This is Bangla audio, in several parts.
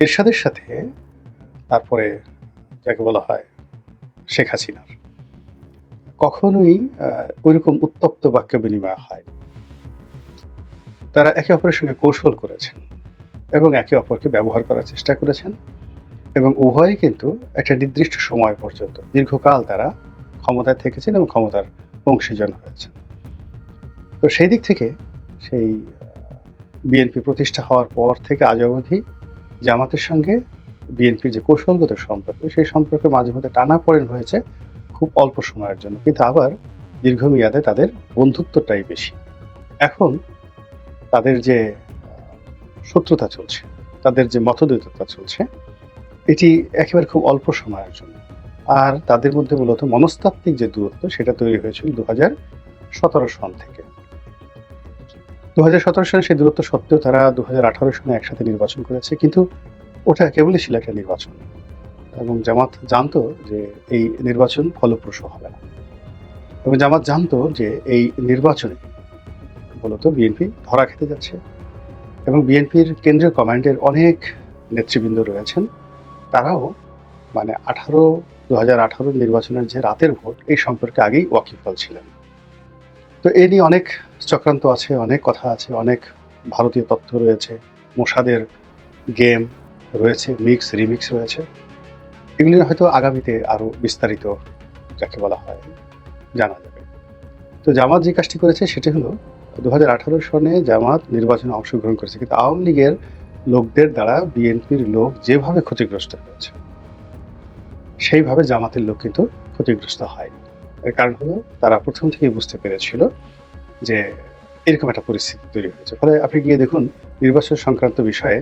এরশাদের সাথে তারপরে যাকে বলা হয় শেখ হাসিনার কখনোই ওইরকম উত্তপ্ত বাক্য বিনিময় হয়নি। তারা একে অপরের সঙ্গে কৌশল করেছেন এবং একে অপরকে ব্যবহার করার চেষ্টা করেছেন এবং উভয়ই কিন্তু একটা নির্দিষ্ট সময় পর্যন্ত দীর্ঘকাল তারা ক্ষমতায় থেকেছেন এবং ক্ষমতার অংশীজন হয়েছেন। তো সেই দিক থেকে সেই বিএনপি প্রতিষ্ঠা হওয়ার পর থেকে আজ অবধি জামাতের সঙ্গে বিএনপির যে কৌশলগত সম্পর্ক, সেই সম্পর্কে মাঝে মধ্যে টানাপোড়েন হয়েছে খুব অল্প সময়ের জন্য, কিন্তু আবার দীর্ঘমেয়াদে তাদের বন্ধুত্বটাই বেশি। এখন তাদের যে শত্রুতা চলছে, তাদের যে মতদ্বৈততা চলছে, এটি একেবারে খুব অল্প সময়ের জন্য। আর তাদের মধ্যে মূলত মনস্তাত্ত্বিক যে দূরত্ব, সেটা তৈরি হয়েছিল 2017 সন থেকে। 2017 সালে সেই দূরত্ব সত্ত্বেও তারা 2018 সনে একসাথে নির্বাচন করেছে, কিন্তু ওটা কেবলই ছিল একটা নির্বাচন এবং জামাত জানতো যে এই নির্বাচন ফলপ্রসূ হবে না এবং জামাত জানতো যে এই নির্বাচনে মূলত বিএনপি ধরা খেতে যাচ্ছে এবং বিএনপির কেন্দ্রীয় কমান্ডের অনেক নেতৃবৃন্দ রয়েছেন, তারাও মানে 2018 নির্বাচনের যে রাতের ভোট, এই সম্পর্কে আগেই ওয়াকিবহাল ছিলেন। তো এ নিয়ে অনেক চক্রান্ত আছে, অনেক কথা আছে, অনেক ভারতীয় তথ্য রয়েছে, মোসাদের গেম রয়েছে, মিক্স রিমিক্স রয়েছে। এগুলি হয়তো আগামীতে আরো বিস্তারিত যাকে বলা হয় জানা যাবে। তো জামাত যে কাজটি করেছে সেটি হলো 2018 সনে জামাত নির্বাচনে অংশগ্রহণ করেছে, কিন্তু আওয়ামী লীগের লোকদের দ্বারা বিএনপির লোক যেভাবে ক্ষতিগ্রস্ত হয়েছে সেইভাবে জামাতের লোক কিন্তু ক্ষতিগ্রস্ত হয়নি। এর কারণ হলো তারা প্রথম থেকেই বুঝতে পেরেছিল যে এরকম একটা পরিস্থিতি তৈরি হয়েছে। ফলে আপনি গিয়ে দেখুন নির্বাচন সংক্রান্ত বিষয়ে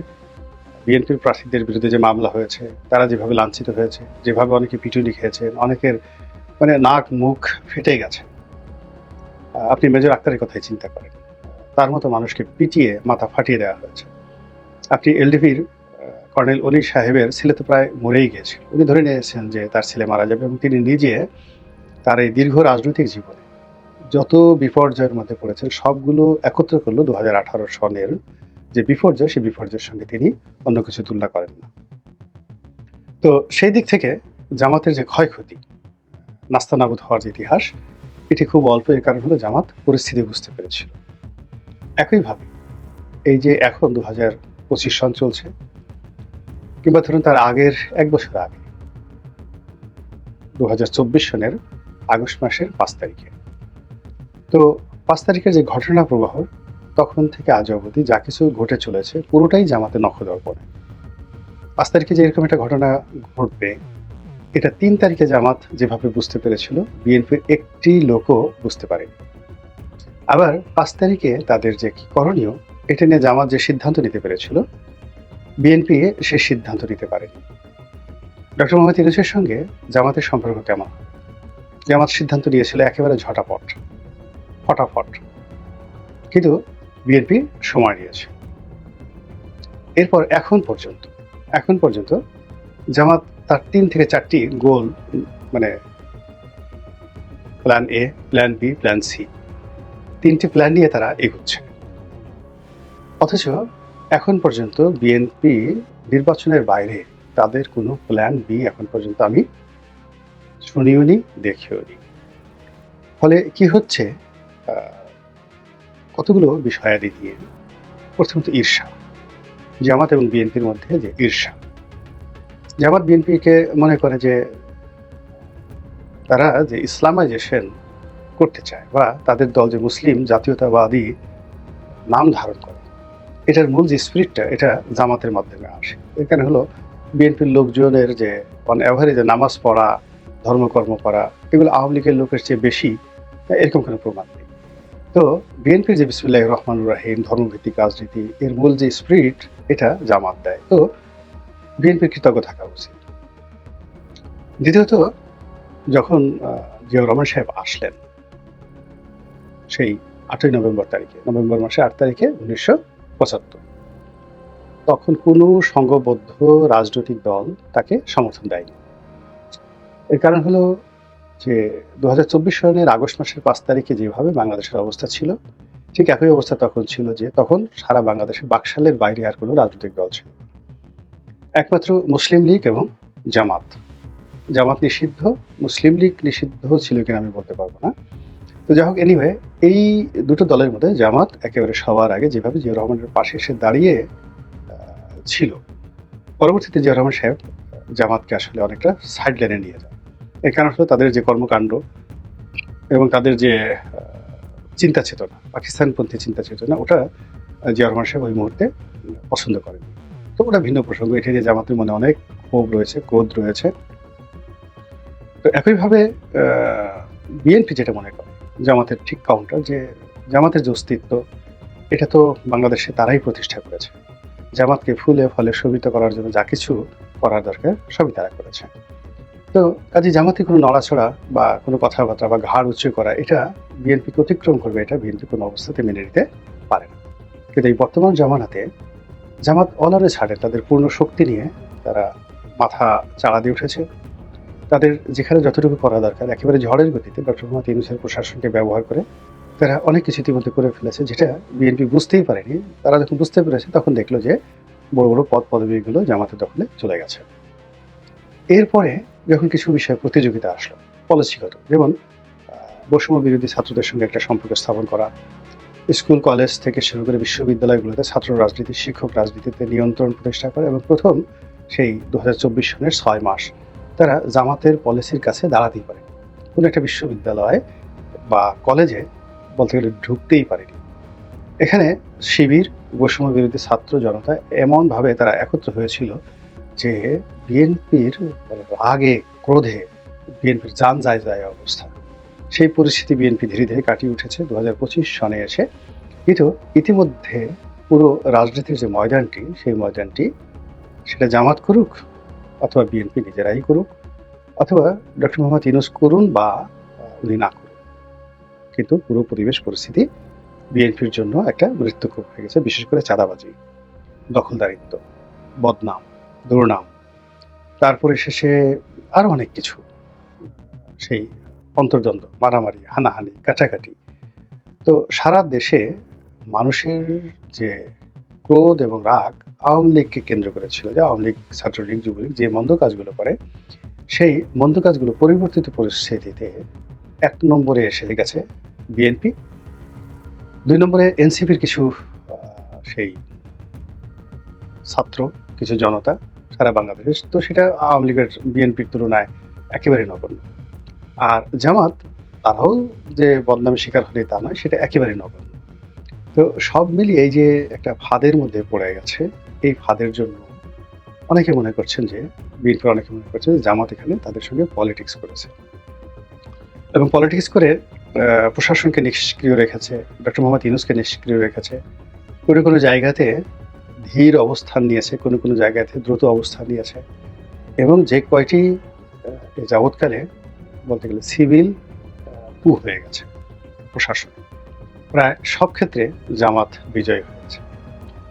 বিএনপির প্রার্থীদের বিরুদ্ধে যে মামলা হয়েছে, তারা যেভাবে লাঞ্ছিত হয়েছে, যেভাবে অনেকে পিটুনি খেয়েছেন, অনেকের মানে নাক মুখ ফেটে গেছে। আপনি মেজর আক্তারের কথাই চিন্তা করেন, তার মতো মানুষকে পিটিয়ে মাথা ফাটিয়ে দেওয়া হয়েছে। আপনি এলডিপির কর্নেল অলি সাহেবের ছেলে তো প্রায় মরেই গিয়েছিল, উনি ধরে নিয়েছেন যে তার ছেলে মারা যাবে এবং তিনি নিজে তার এই দীর্ঘ রাজনৈতিক জীবনে যত বিপর্যয়ের মধ্যে পড়েছেন সবগুলো একত্র করলো 2018 সনের যে বিপর্যয়, সেই বিপর্যয়ের সঙ্গে তিনি অন্য কিছু তুলনা করেন না। তো সেই দিক থেকে জামাতের যে ক্ষয়ক্ষতি, নাস্তানাবুদ হওয়ার যে ইতিহাস, এটি খুব অল্প। এর কারণ হলো জামাত পরিস্থিতি বুঝতে পেরেছিল। একইভাবে এই যে এখন 2025 সন চলছে, কিংবা ধরুন তার আগের এক বছর আগে 2024 সনের আগস্ট মাসের 5 তারিখে, তো 5 তারিখের যে ঘটনা প্রবাহ, তখন থেকে আজ অবধি যা কিছু ঘটে চলেছে পুরোটাই জামাতে নখদর্পণে। 5 তারিখে যে এরকম একটা ঘটনা ঘটবে, এটা 3 তারিখে জামাত যেভাবে বুঝতে পেরেছিল, বিএনপির একটি লোকও বুঝতে পারেনি। আবার 5 তারিখে তাদের যে কি করণীয়, এটা নিয়ে জামাত যে সিদ্ধান্ত নিতে পেরেছিল, বিএনপি সে সিদ্ধান্ত নিতে পারেনি। ডক্টর মোহাম্মদ ইউনূসের সঙ্গে জামাতের সম্পর্ক কেমন? জামাত সিদ্ধান্ত নিয়েছিল একেবারে ফটাফট, কিন্তু বিএনপি সময় নিয়েছে। এরপর এখন পর্যন্ত জামাত তার 3 থেকে 4টি গোল, মানে plan A, plan B, plan C, 3টি প্ল্যান নিয়ে তারা এগোচ্ছে। অথচ এখন পর্যন্ত বিএনপি নির্বাচনের বাইরে তাদের কোনো প্ল্যান বি এখন পর্যন্ত আমি শুনিও নি, দেখিও নি। ফলে কি হচ্ছে, কতগুলো বিষয়াদি দিয়ে। প্রথমত ঈর্ষা, জামাত এবং বিএনপির মধ্যে যে ঈর্ষা। জামাত বিএনপিকে মনে করে যে তারা যে ইসলামাইজেশন করতে চায় বা তাদের দল যে মুসলিম জাতীয়তাবাদী নাম ধারণ করে, এটার মূল যে স্পিরিটটা, এটা জামাতের মাধ্যমে আসে। এখানে হলো বিএনপির লোকজনের যে অন অ্যাভারেজে নামাজ পড়া, ধর্মকর্ম করা, এগুলো আওয়ামী লীগের লোকের চেয়ে বেশি, এরকম কোনো প্রমাণ নেই। তো বিএনপির যে বিসমিল্লাহির রহমানির রহিম ধর্মভিত্তিক রাজনীতি, এর মূল যে স্পিরিট, এটা জামাত দেয়। তো বিএনপির কৃতজ্ঞ থাকা উচিত। দ্বিতীয়ত, যখন জিয়াউর রহমান সাহেব আসলেন সেই 8ই নভেম্বর মাসে 8 তারিখে 1975, তখন কোনো সংঘবদ্ধ রাজনৈতিক দল তাকে সমর্থন দেয়নি। এর কারণ হলো যে 2024 সনের আগস্ট মাসের 5 তারিখে যেভাবে বাংলাদেশের অবস্থা ছিল, ঠিক একই অবস্থা তখন ছিল, যে তখন সারা বাংলাদেশে বাকশালের বাইরে আর কোনো রাজনৈতিক দল ছিল। একমাত্র মুসলিম লীগ এবং জামাত। জামাত নিষিদ্ধ, মুসলিম লীগ নিষিদ্ধ ছিল কিনা আমি বলতে পারবো না। তো যাই হোক, এনিওয়ে এই দুটো দলের মধ্যে জামাত একেবারে সবার আগে যেভাবে জিয়াউর রহমানের পাশে এসে দাঁড়িয়ে ছিল, পরবর্তীতে জিয়াউর রহমান সাহেব জামাতকে আসলে অনেকটা সাইড লাইনে নিয়ে যায়। এর কারণ হলো তাদের যে কর্মকাণ্ড এবং তাদের যে চিন্তা চেতনা, পাকিস্তানপন্থী চিন্তা চেতনা, ওটা জিয়াউর রহমান সাহেব ওই মুহূর্তে পছন্দ করেন। তো ওটা ভিন্ন প্রসঙ্গ। এটি নিয়ে জামাতের মনে অনেক ক্ষোভ রয়েছে, ক্রোধ রয়েছে। তো একইভাবে বিএনপি যেটা মনে করে জামাতের ঠিক কাউন্টার, যে জামাতের যে অস্তিত্ব এটা তো বাংলাদেশে তারাই প্রতিষ্ঠা করেছে। জামাতকে ফুলে ফলে শোভিত করার জন্য যা কিছু করার দরকার সবই তারা করেছে। তো কাজে জামাতে কোনো নড়াচড়া বা কোনো কথাবার্তা বা ঘাড় উঁচু করা, এটা বিএনপিকে অতিক্রম করবে, এটা বিএনপি কোনো অবস্থাতে মেনে নিতে পারে না। কিন্তু এই বর্তমান জামানাতে জামাত অনারে ছাড়ে, তাদের পূর্ণ শক্তি নিয়ে তারা মাথা চাড়া দিয়ে উঠেছে। তাদের যেখানে যতটুকু করা দরকার একেবারে ঝড়ের গতিতে ডক্টর মোহাম্মদ ইউনূসের প্রশাসনকে ব্যবহার করে তারা অনেক কিছু ইতিমধ্যে করে ফেলেছে, যেটা বিএনপি বুঝতেই পারেনি। তারা যখন বুঝতে পেরেছে তখন দেখলো যে বড় বড় পদ পদবীগুলো জামাতের দখলে চলে গেছে। এরপরে যখন কিছু বিষয়ে প্রতিযোগিতা আসলো পলিসিগত, যেমন বৈষম্য বিরোধী ছাত্রদের সঙ্গে একটা সম্পর্ক স্থাপন করা, স্কুল কলেজ থেকে শুরু করে বিশ্ববিদ্যালয়গুলোতে ছাত্র রাজনীতি, শিক্ষক রাজনীতিতে নিয়ন্ত্রণ প্রতিষ্ঠা করে, এবং প্রথম সেই 2024 সনের 6 মাস তারা জামাতের পলিসির কাছে দাঁড়াতেই পারে। কোনো একটা বিশ্ববিদ্যালয় বা কলেজে বলতে গেলে ঢুকতেই পারেনি। এখানে শিবির, বৈষম্য বিরোধী ছাত্র জনতা এমনভাবে তারা একত্র হয়েছিল যে বিএনপির রাগে ক্রোধে বিএনপির যান যায় যায় অবস্থা। সেই পরিস্থিতি বিএনপি ধীরে ধীরে কাটিয়ে উঠেছে 2025 সনে এসে। কিন্তু ইতিমধ্যে পুরো রাজনীতির যে ময়দানটি, সেই ময়দানটি সেটা জামাত করুক অথবা বিএনপি নিজেরাই করুক, অথবা ডক্টর মোহাম্মদ ইউনূস করুন বা উনি না করুন, কিন্তু পুরো পরিবেশ পরিস্থিতি বিএনপির জন্য একটা মৃত্যুকূপ হয়ে গেছে। বিশেষ করে চাঁদাবাজি, দখলদারিত্ব, বদনাম, দুর্নাম, তারপরে শেষে আরো অনেক কিছু, সেই অন্তর্দ্বন্দ্ব, মারামারি, হানাহানি, কাটাকাটি। তো সারা দেশে মানুষের যে ক্রোধ এবং রাগ আওয়ামী লীগকে কেন্দ্র করেছিল, যে আওয়ামী লীগ, ছাত্রলীগ, যুবলীগ যে মন্দ কাজগুলো করে, সেই মন্দ কাজগুলো পরিবর্তিত পরিস্থিতিতে 1 নম্বরে এসে গেছে বিএনপি, 2 নম্বরে এনসিপির কিছু সেই ছাত্র, কিছু জনতা সারা বাংলাদেশ। তো সেটা আওয়ামী লীগের বিএনপির তুলনায় একেবারে নগণ্য। আর জামাত, তারাও যে বদনামের শিকার হলে তা নয়, সেটা একেবারে নগণ্য। তো সব মিলিয়ে এই যে একটা ফাঁদের মধ্যে পড়ে গেছে, এই ফাঁদের জন্য অনেকে মনে করছেন যে বিএনপি, অনেকে মনে করছেন যে জামাত এখানে তাদের সঙ্গে পলিটিক্স করেছে এবং পলিটিক্স করে প্রশাসনকে নিষ্ক্রিয় রেখেছে, ডক্টর মোহাম্মদ ইউনূসকে নিষ্ক্রিয় রেখেছে, কোনো কোনো জায়গাতে ধীর অবস্থান নিয়েছে, কোনো কোনো জায়গাতে দ্রুত অবস্থান নিয়েছে, এবং যে কয়টি যাবৎকালে বলতে গেলে সিভিল কু হয়ে গেছে প্রশাসন, প্রায় সব ক্ষেত্রে জামাত বিজয় হয়েছে।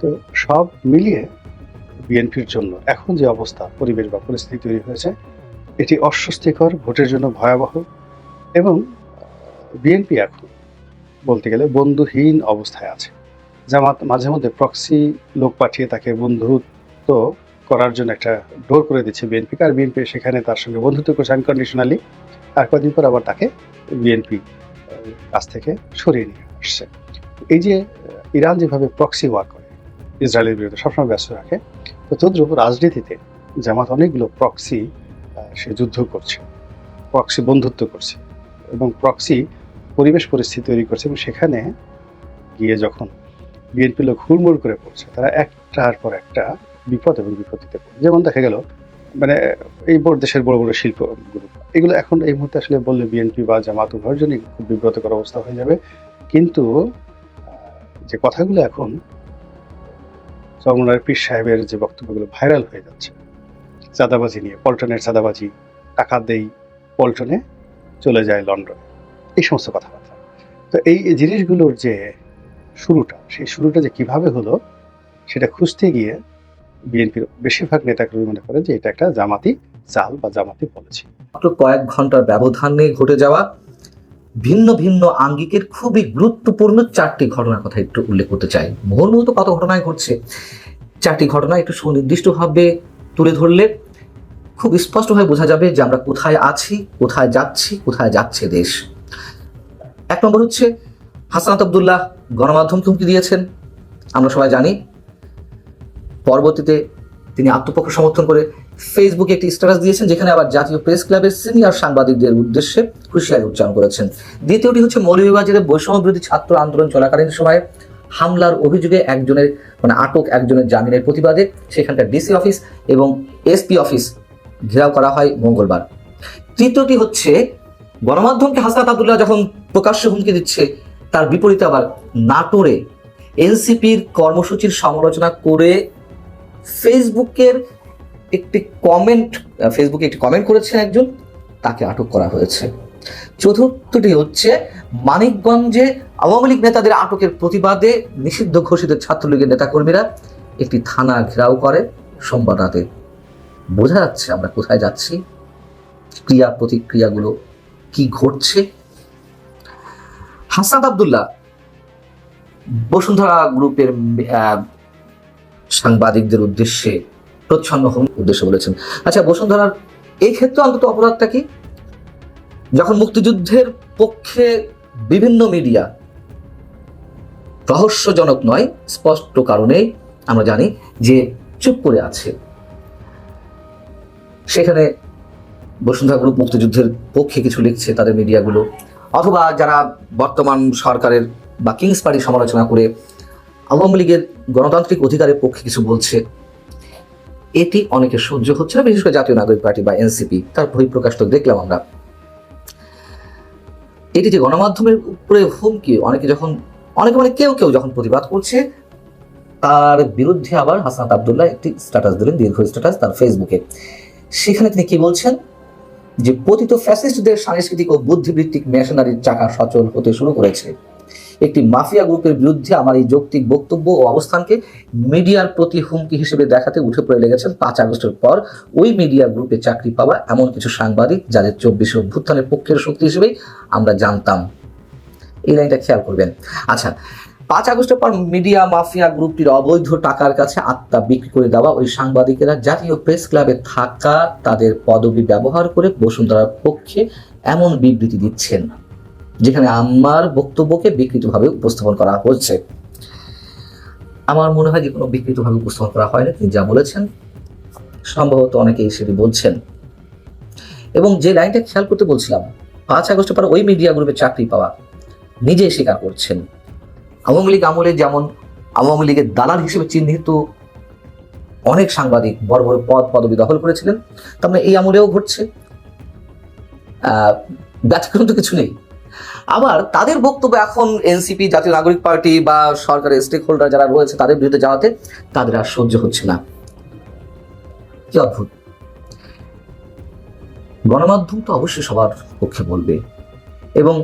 তো সব মিলিয়ে বিএনপির জন্য এখন যে অবস্থা, পরিবেশ বা পরিস্থিতি তৈরি হয়েছে, এটি অস্বস্তিকর, ভোটের জন্য ভয়াবহ, এবং বিএনপি এখন বলতে গেলে বন্ধুহীন অবস্থায় আছে। জামাত মাঝে মধ্যে প্রক্সি লোক পাঠিয়ে তাকে বন্ধুত্ব করার জন্য একটা ডোর করে দিচ্ছে বিএনপিকে, আর বিএনপি সেখানে তার সঙ্গে বন্ধুত্ব করছে আনকন্ডিশনালি, আর কদিন পর আবার তাকে বিএনপি কাছ থেকে সরিয়ে নিয়ে আসছে। এই যে ইরান যেভাবে প্রক্সি ওয়ার করে, ইসরায়েলের বিরুদ্ধে সবসময় ব্যস্ত রাখে, তো তদ্রূপ রাজনীতিতে জামাত অনেকগুলো প্রক্সি সে যুদ্ধ করছে, প্রক্সি বন্ধুত্ব করছে, এবং প্রক্সি পরিবেশ পরিস্থিতি তৈরি করছে, এবং সেখানে গিয়ে যখন বিএনপি লোক হুড়মুড় করে পড়ছে, তারা একটার পর একটা বিপদ এবং বিপত্তিতে পড়ে। যেমন দেখা গেল, মানে এই দেশের বড় বড় শিল্প গ্রুপ, এগুলো এখন এই মুহূর্তে আসলে বললে বিএনপি বা জামাত উভয়ের জন্যই খুব বিব্রতকর অবস্থা হয়ে যাবে। কিন্তু যে কথাগুলো এখন চরমনার পীর সাহেবের যে বক্তব্যগুলো ভাইরাল হয়ে যাচ্ছে, চাঁদাবাজি নিয়ে, পল্টনের চাঁদাবাজি, টাকা দেই পল্টনে, চলে যায় লন্ডনে, এই সমস্ত কথাবার্তা। তো এই জিনিসগুলোর যে শুরুটা, সেই শুরুটা যে কিভাবে হলো সেটা খুঁজতে গিয়ে বিএনপির বেশিরভাগ নেতাকর্মী মনে করে যে এটা একটা জামাতি চাল বা জামাতি পলিসি। মাত্র কয়েক ঘন্টার ব্যবধানে ঘটে যাওয়া ভিন্ন ভিন্ন আঙ্গিকের খুবই গুরুত্বপূর্ণ 4টি ঘটনার কথা একটু উল্লেখ করতে চাই। মুহূর্ত কত ঘটনায় ঘটছে, 4টি ঘটনা একটু সুনির্দিষ্টভাবে তুলে ধরলে খুব স্পষ্টভাবে বোঝা যাবে যে আমরা কোথায় আছি, কোথায় যাচ্ছি, কোথায় যাচ্ছে দেশ। 1 নম্বর হচ্ছে হাসনাত আব্দুল্লাহ গণমাধ্যমকে হুমকি দিয়েছেন, আমরা সবাই জানি। পরবর্তীতে তিনি আত্মপক্ষ সমর্থন করে ফেসবুকে একটি স্ট্যাটাস দিয়েছেন, যেখানে আবার জাতীয় প্রেস ক্লাবের সিনিয়র সাংবাদিকদের উদ্দেশ্যে হুঁশিয়ারি উচ্চারণ করেছেন। দ্বিতীয়টি হচ্ছে মৌলভীবাজারে বৈষম্য বিরোধী ছাত্র আন্দোলন চলাকালীন সময়ে হামলার অভিযোগে আটক একজনের জামিনের প্রতিবাদে সেখানকার ডিসি অফিস এবং এসপি অফিস ঘেরাও করা হয় মঙ্গলবার। তৃতীয়টি হচ্ছে গণমাধ্যমকে হাসনাত আব্দুল্লাহ যখন প্রকাশ্যে হুমকি দিচ্ছে, তার বিপরীতে আবার নাটোরে এনসিপির কর্মসূচির সমালোচনা করে ফেসবুকে একটি কমেন্ট করেছেন একজন, তাকে আটক করা হয়েছে। চতুর্থটি হচ্ছে মানিকগঞ্জে আওয়ামী লীগ নেতাদের আটকের প্রতিবাদে নিষিদ্ধ ঘোষিত ছাত্রলীগের নেতাকর্মীরা একটি থানা ঘেরাও করে সোমবার রাতে। বোঝা যাচ্ছে আমরা কোথায় যাচ্ছি, ক্রিয়া প্রতিক্রিয়াগুলো কি ঘটছে। হাসনাত আব্দুল্লাহ বসুন্ধরা গ্রুপের সাংবাদিকদের উদ্দেশ্যে প্রচ্ছন্ন উদ্দেশ্যে বলেছেন। আচ্ছা, বসুন্ধরার এই ক্ষেত্রে অন্তত অপরাধটা কি? যখন মুক্তিযুদ্ধের পক্ষে বিভিন্ন মিডিয়া রহস্যজনক নয়, স্পষ্ট কারণে আমরা জানি যে চুপ করে আছে, সেখানে বসুন্ধরা গ্রুপ মুক্তিযুদ্ধের পক্ষে কিছু লিখছে তাদের মিডিয়াগুলো, অথবা যারা বর্তমান সরকারের বা কিংস পার্টির সমালোচনা করে আওয়ামী লীগের গণতান্ত্রিক অধিকারের পক্ষে কিছু বলছে, এটি অনেকে সহ্য হচ্ছে না, বিশেষ করে জাতীয় নাগরিক পার্টি বা এনসিপি, তার বহিঃপ্রকাশ তো দেখলাম আমরা। এটি যে গণমাধ্যমের উপরে হুমকি, কেউ যখন প্রতিবাদ করছে, তার বিরুদ্ধে আবার হাসনাত আব্দুল্লাহ একটি স্ট্যাটাস দিলেন, দীর্ঘ স্ট্যাটাস তার ফেসবুকে। সেখানে তিনি কি বলছেন যে পতিত ফ্যাসিস্টদের সাংস্কৃতিক ও বুদ্ধিবৃত্তিক মেশিনারির চাকা সচল হতে শুরু করেছে। একটি মাফিয়া গ্রুপের বিরুদ্ধে আমার এই যৌক্তিক বক্তব্য ও অবস্থানকে মিডিয়ার প্রতি হুমকি হিসেবে দেখাতে উঠে পড়ে লেগেছেন 5 আগস্টের পর ওই মিডিয়া গ্রুপে চাকরি পাওয়া এমন কিছু সাংবাদিক যাদের 24 অভ্যুত্থানের পক্ষের শক্তি হিসেবেই আমরা জানতাম। এই লাইনটা খেয়াল করবেন। আচ্ছা, 5 আগস্টের পর মিডিয়া মাফিয়া গ্রুপটির অবৈধ টাকার কাছে আত্মা বিক্রি করে দেওয়া ওই সাংবাদিকেরা জাতীয় প্রেস ক্লাবে থাকা তাদের পদবি ব্যবহার করে বসুন্ধরার পক্ষে এমন বিবৃতি দিচ্ছেন, যেখানে আমার বক্তব্যকে বিকৃতভাবে উপস্থাপন করা হচ্ছে। আমার মনে হয় যে কোনো বিকৃতভাবে উপস্থাপন করা হয়নি, তিনি যা বলেছেন সম্ভবত অনেকেই সেটি বলছেন। এবং যে লাইনটা খেয়াল করতে বলছিলাম, 5 আগস্টের পর ওই মিডিয়া গ্রুপে চাকরি পাওয়া নিজেই স্বীকার করছেন। আওয়ামী লীগ আমলে যেমন আওয়ামী লীগের দালাল হিসেবে চিহ্নিত অনেক সাংবাদিক বড় বড় পদবি দখল করেছিলেন, তার মানে এই আমলেও ঘটছে, ব্যতিক্রম তো কিছু নেই। আবার তাদের বক্তব্য এখন এনসিপি, জাতীয় নাগরিক পার্টি বা সরকারের স্টেক হোল্ডার যারা রয়েছে তাদের বিরুদ্ধে জানাতে তাদের আর সহ্য হচ্ছে না। কি অদ্ভুত! গণমাধ্যম তো অবশ্যই সবার পক্ষে বলবে, এবং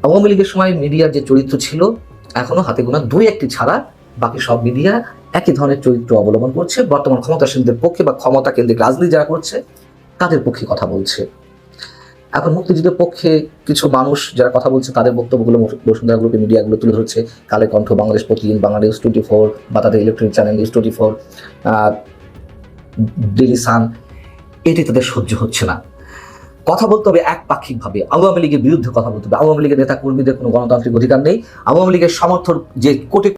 আওয়ামী লীগের সময় মিডিয়ার যে চরিত্র ছিল, এখনো হাতে গোনা 2-1টি ছাড়া বাকি সব মিডিয়া একই ধরনের চরিত্র অবলম্বন করছে। বর্তমান ক্ষমতাসীনদের পক্ষে বা ক্ষমতা কেন্দ্রিক রাজনীতি যারা করছে তাদের পক্ষে কথা বলছে। এখন মুক্তিযুদ্ধের পক্ষে কিছু মানুষ যারা কথা বলছে তাদের বক্তব্যগুলো বসুন্ধরা গ্রুপের মিডিয়াগুলো তুলে ধরছে। কালের কণ্ঠ, বাংলাদেশ প্রতিদিন, বাংলাদেশ 24, বা তাদের electronic channel news 24, Daily Sun, এটি তাদের সহ্য হচ্ছে না। কথা বলতে হবে একপাক্ষিকভাবে, আওয়ামী লীগের বিরুদ্ধে কথা বলতে হবে। আওয়ামী লীগের নেতা কর্মীদের কোনো গণতান্ত্রিক অধিকার নেই। আওয়ামী লীগের সমর্থক যে কোটি